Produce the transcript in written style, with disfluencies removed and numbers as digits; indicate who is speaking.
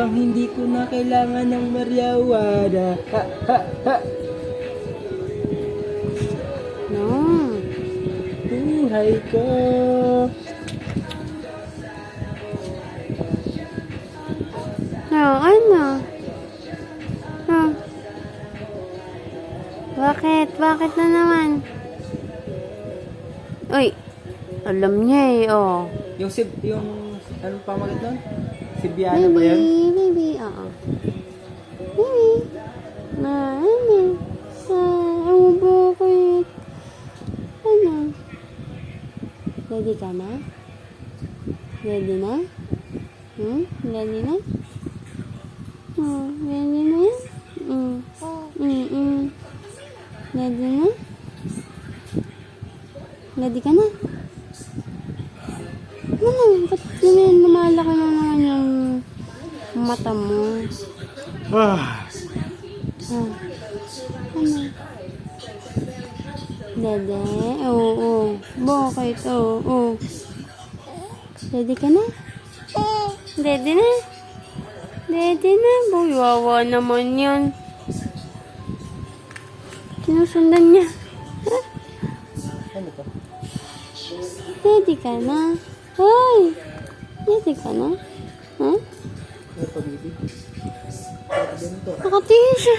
Speaker 1: Mukhang hindi ko na kailangan ng marijuana. Ha, ha, ha.
Speaker 2: No.
Speaker 1: Buhay ko.
Speaker 2: No, ano? No. Bakit? Bakit na naman? Uy, alam niya eh, oh.
Speaker 1: Yung anong pamagat nun? Sibiana ba yan?
Speaker 2: Baby, oo. Baby. Ano? Ang bakit? Ano? Ready ka na? Ready na? Ready na? Ready na yan? Ready na? Ready ka na? Ano? Ba't lumalaki na naman yung mata mo? Ano? Dede? Oo. Bakit? Oo. Ready ka na? Ready na? Ready na? Boy, wawa naman yun. Sinusundan niya.
Speaker 1: Ano to?
Speaker 2: Ready ka na? Hoy! Ready ka na? Ha?
Speaker 1: Ano to, baby? Ganito.
Speaker 2: Nakatingin siya.